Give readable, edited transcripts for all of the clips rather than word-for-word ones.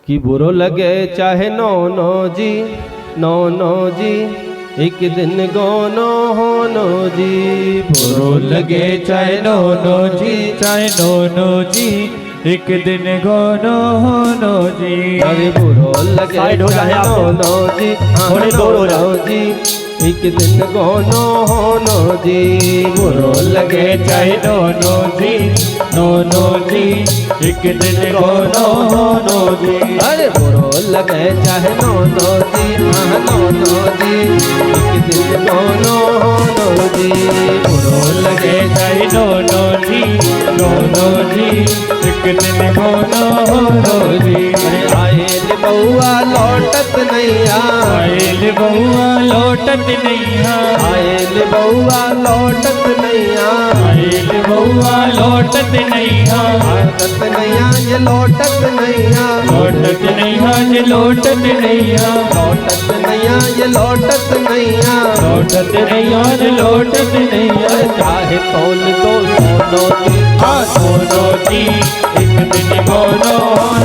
कि बुरो लगे चाहे नो जी, नो जी, एक दिन गोनो होनो जी। बुरो लगे चाहे नो जी, चाहे नो जी, एक दिन गोनो जी। अरे बुरो लगे चाहे नो जी, थोड़े दूर हो जाओ जी, एक दिन गोनो होनो जी। बुरो लगे चाहे नो जी, एक दिन गोनो जी। अरे बुरो लगे चाहे नो जी, नो जी, एक दिन गोनो होनो जी। बुरो लगे चाहे नो जी, एक दिन गोनो जी। अरे आयल बउआ लौटत नैया, आयल बउआ लौटत नैया, आयल बउआ लौटत नैया, आयल बउआ लौटत नैया, लौटत नैया ये लौटत नैया, लौटत नैया जे लौटत नैया, लौटत नैया ये लौटत नैया, लौटत नैया जे लौटत नैया। चाहे कौन तो सोनो जी, हाँ सोनो जी, एक दिन गोनो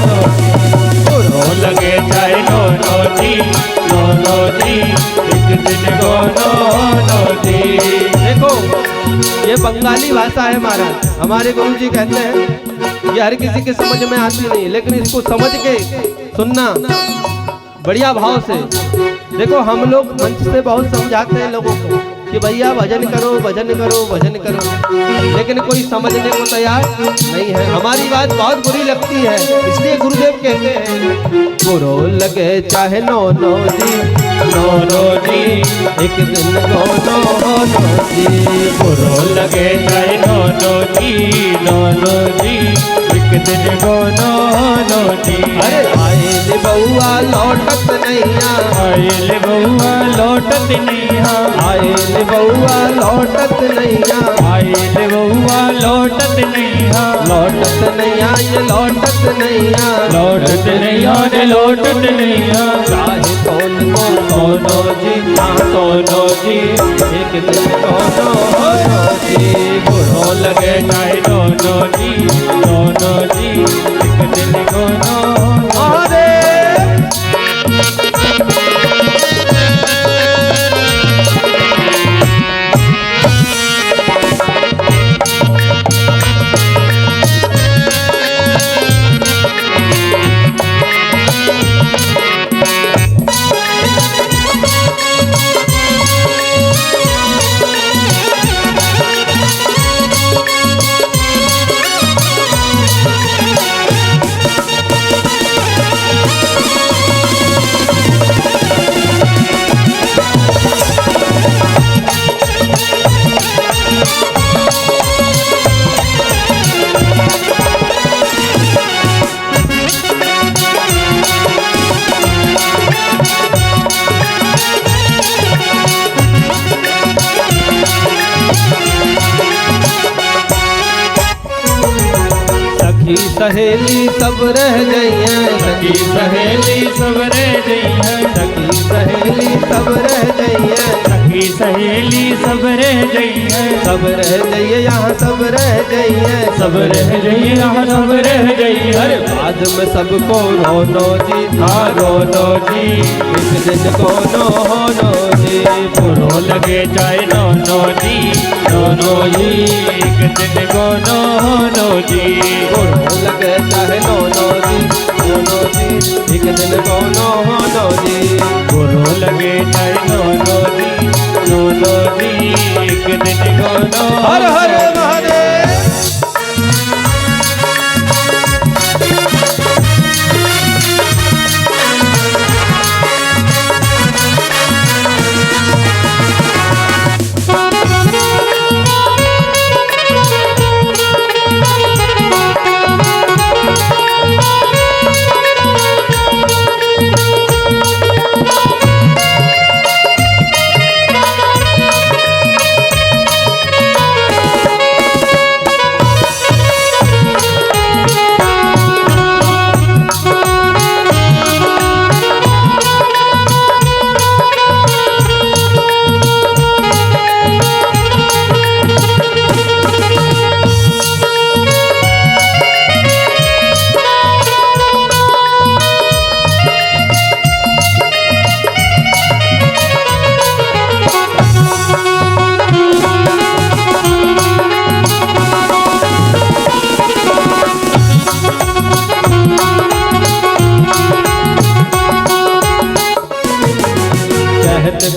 जी। बुरो लगे चाहे नो जी, एक दिन गोनो जी। देखो ये बंगाली भाषा है महाराज। हमारे गुरु जी कहते हैं ये हर किसी के समझ में आती नहीं, लेकिन इसको समझ के सुनना बढ़िया भाव से। देखो हम लोग मंच से बहुत समझाते हैं लोगों को कि भैया भजन करो, भजन करो, भजन करो, लेकिन कोई समझने को तैयार नहीं है। हमारी बात बहुत बुरी लगती है, इसलिए गुरुदेव कहते हैं बुरो लगे चाहे नो जी, नो जी, एक दिन गोनो जी। बुरो लगे चाहे नो जी, एक दिन गोनो जी। अरे आयल बउआ लौटत नैया, आयल बउआ लौटत नैया, आयल बउआ लौटत नैया, आयल बउआ लौटत नैया, लौटत नैया ये लौटत नैया, लौटत नैया ने लौटत नैया। चाहे कौन को सोनो जी, सोनो जी, एक दिन गोनो जी। बुरो लगे चाहे नो जी, एक दिन गोनो। सखी सहेली सब रह गई हैं, सखी सहेली सब रह गई है, सखी सहेली सब रह गई हैं, सखी सहेली सब रह गई है, सब रह गई है यहाँ सब रह गई हैं, सब रह गई है यहाँ सब रह गई अरे है। बाद में सबको रोनो जी, हाँ रोनो जी, एक दिन गोनो होनो जी। बुरो लगे चाहे नो जी, एक दिन गोनो जी। बुरो लगे चाहे नो जी, एक दिन गोनो होनो जी। बुरो लगे चाहे नो जी, एक दिन गोनो। हर हर महादेव।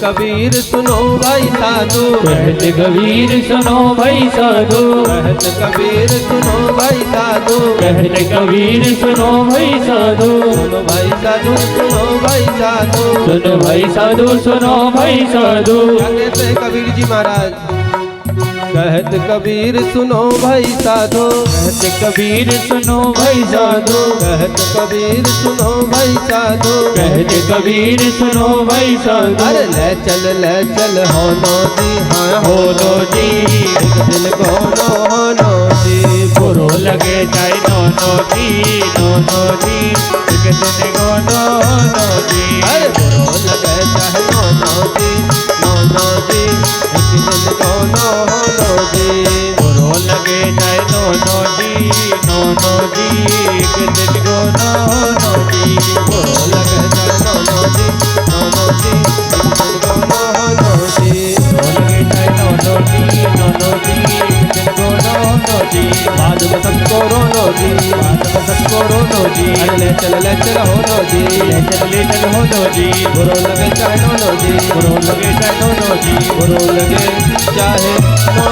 कबीर सुनो भाई साधु, कहत कबीर सुनो भाई साधु, कहत कबीर सुनो भाई साधु, कहत कबीर सुनो भाई साधु, सुनो भाई साधु, सुनो भाई साधु, सुनो भाई साधु, सुनो भाई साधु। क्या कहते हैं कबीर जी महाराज? कहत कबीर सुनो भाई साधु, कहत कबीर सुनो भाई साधु, कहत कबीर सुनो भाई साधु, कहत कबीर सुनो भाई साधु। अरे ले चल हो नो जी, हाँ हो नो जी, एक दिन को नो जी, बुरो लगे चाहे नो जी, नो जी, एक दिन को नो जी। अरे बुरो लगे चाहे नो जी, जी, एक दिन को नो जी, बुरो लगे चाहे नो जी, एक दिन को नो जी। बुरो लगे चाहे नो जी, एक दिन को नो जी, बुरो लगे चाहे नो जी, एक दिन को नो जी। बाद में सबको रो जी, बात में सबको रो जी। अरे ले चल हो नो जी, ले चल हो नो जी, बुरो लगे चाहे नो जी, बुरो लगे चाहे नो जी, बुरो लगे चाहे नो